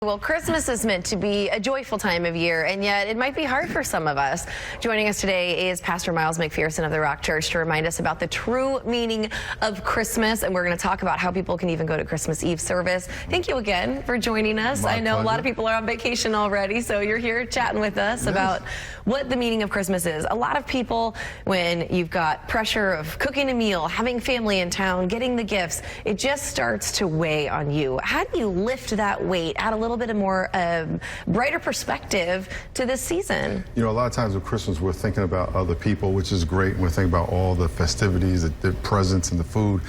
Well, Christmas is meant to be a joyful time of year, and yet it might be hard for some of us. Joining us today is Pastor Miles McPherson of the Rock Church to remind us about the true meaning of Christmas, and we're going to talk about how people can even go to Christmas Eve service. Thank you again for joining us. My I know pleasure. a lot of people are on vacation already, so you're here chatting with us about what the meaning of Christmas is. A lot of people, when you've got pressure of cooking a meal, having family in town, getting the gifts, it just starts to weigh on you. How do you lift that weight, add a little bit of more brighter perspective to this season? You know, a lot of times with Christmas, we're thinking about other people, which is great. We're thinking about all the festivities, the presents and the food,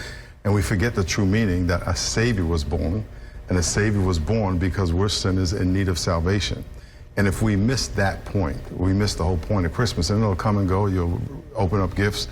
and we forget the true meaning that a Savior was born, and a Savior was born because we're sinners in need of salvation. And if we miss that point, we miss the whole point of Christmas, and it'll come and go. You'll open up gifts,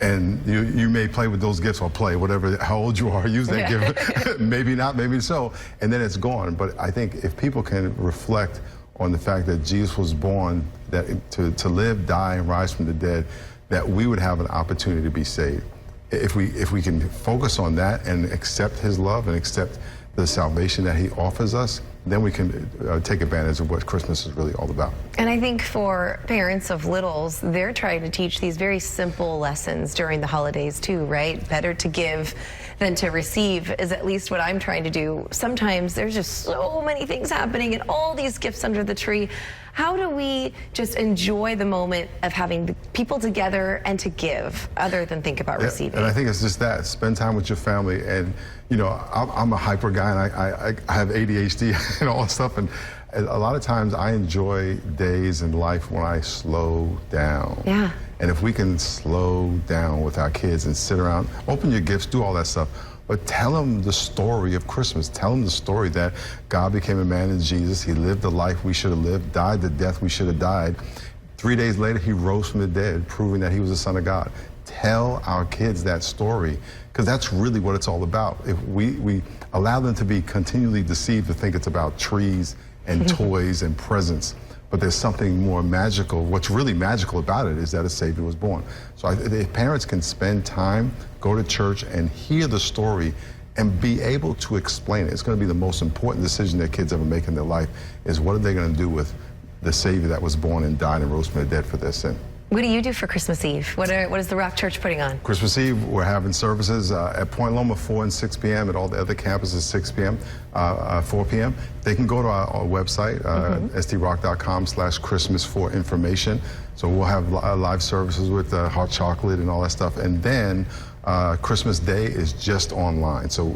and you may play with those gifts or play, whatever, how old you are, use that gift. Maybe not, maybe so, and then it's gone. But I think if people can reflect on the fact that Jesus was born that to live, die, and rise from the dead, that we would have an opportunity to be saved. If we can focus on that and accept his love and accept the salvation that he offers us, then we can take advantage of what Christmas is really all about. And I think for parents of littles, they're trying to teach these very simple lessons during the holidays too, right? Better to give than to receive is at least what I'm trying to do. Sometimes there's just so many things happening and all these gifts under the tree. How do we just enjoy the moment of having people together and to give other than think about receiving? And I think it's just that, spend time with your family. And you know, I'm a hyper guy, and I have ADHD and all that stuff, and a lot of times I enjoy days in life when I slow down. Yeah. And if we can slow down with our kids and sit around, open your gifts, do all that stuff, but tell them the story of Christmas. Tell them the story that God became a man in Jesus. He lived the life we should have lived, died the death we should have died. 3 days later, he rose from the dead, proving that he was the Son of God. Tell our kids that story, because that's really what it's all about. If we allow them to be continually deceived to think it's about trees and toys and presents, but there's something more magical. What's really magical about it is that a Savior was born. So if parents can spend time, go to church and hear the story and be able to explain it, it's going to be the most important decision that kids ever make in their life, is what are they going to do with the Savior that was born and died and rose from the dead for their sin. What do you do for Christmas Eve? What is the Rock Church putting on? Christmas Eve, we're having services at Point Loma 4 and 6 p.m. At all the other campuses 6 p.m., 4 p.m. They can go to our website, strock.com/Christmas for information. So we'll have live services with hot chocolate and all that stuff. And then Christmas Day is just online. So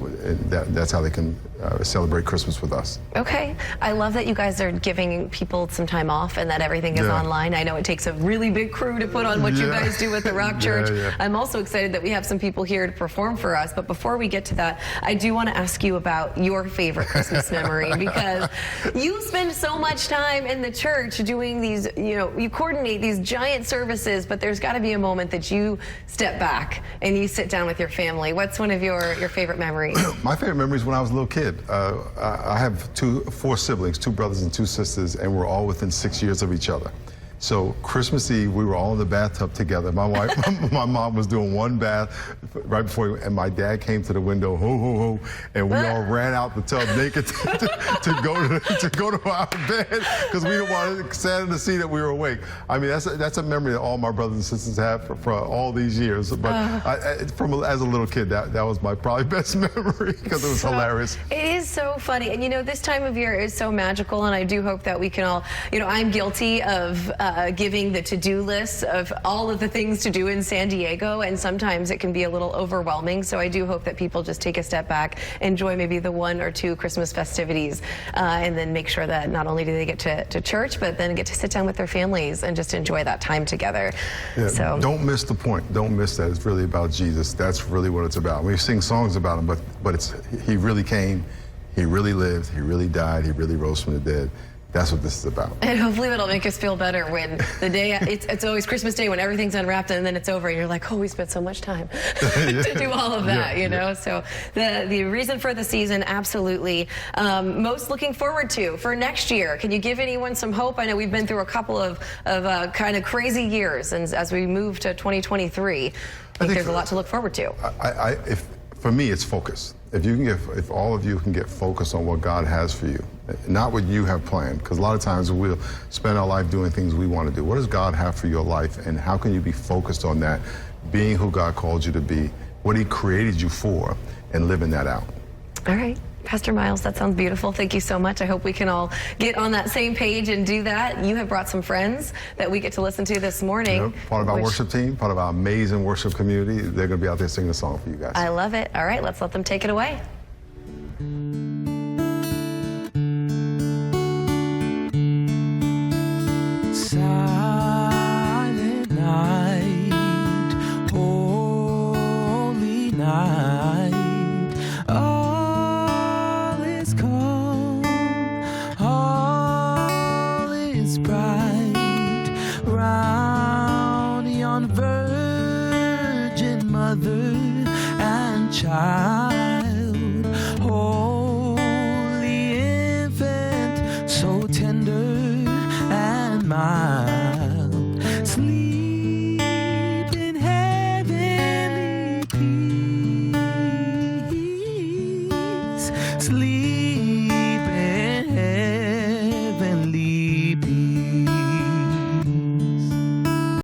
that's how they can celebrate Christmas with us. Okay. I love that you guys are giving people some time off and that everything is online. I know it takes a really big crew to put on what you guys do with the Rock Church. I'm also excited that we have some people here to perform for us. But before we get to that, I do want to ask you about your favorite Christmas memory, because you spend so much time in the church doing these, you coordinate these giant services, but there's got to be a moment that you step back and you sit down with your family. What's one of your favorite memories? My favorite memory is when I was a little kid. I have four siblings, 2 brothers and 2 sisters, and we're all within 6 years of each other. So Christmas Eve, we were all in the bathtub together. My wife, my mom was doing one bath right before, and my dad came to the window, ho, ho, ho, and we all ran out the tub naked to go to our bed, because we didn't want Santa to see that we were awake. I mean, that's a memory that all my brothers and sisters have for all these years. But as a little kid, that was my probably best memory, because it was hilarious. It is so funny. And this time of year is so magical, and I do hope that we can all, I'm guilty of giving the to-do list of all of the things to do in San Diego, and sometimes it can be a little overwhelming. So I do hope that people just take a step back, enjoy maybe the 1 or 2 Christmas festivities, and then make sure that not only do they get to church, but then get to sit down with their families and just enjoy that time together. Yeah, so don't miss the point. Don't miss that. It's really about Jesus. That's really what it's about. We sing songs about him, but he really came, he really lived, he really died, he really rose from the dead. That's what this is about. And hopefully it'll make us feel better when the day, it's always Christmas Day when everything's unwrapped and then it's over and you're like, oh, we spent so much time to do all of that, you know? So the reason for the season, absolutely. Most looking forward to for next year. Can you give anyone some hope? I know we've been through a couple of kind of crazy years, and as we move to 2023, I think there's a lot to look forward to. For me, it's focus. if all of you can get focused on what God has for you, not what you have planned, because a lot of times we'll spend our life doing things we want to do. What does God have for your life, and how can you be focused on that, being who God called you to be, what he created you for, and living that out? All right. Pastor Miles, that sounds beautiful. Thank you so much. I hope we can all get on that same page and do that. You have brought some friends that we get to listen to this morning. Yep. Part of our worship team, part of our amazing worship community. They're going to be out there singing a song for you guys. I love it. All right, let's let them take it away. Silent night, holy night. All is calm, all is bright. Round yon virgin mother and child, holy infant, so tender and mild, sleep in heavenly peace, sleep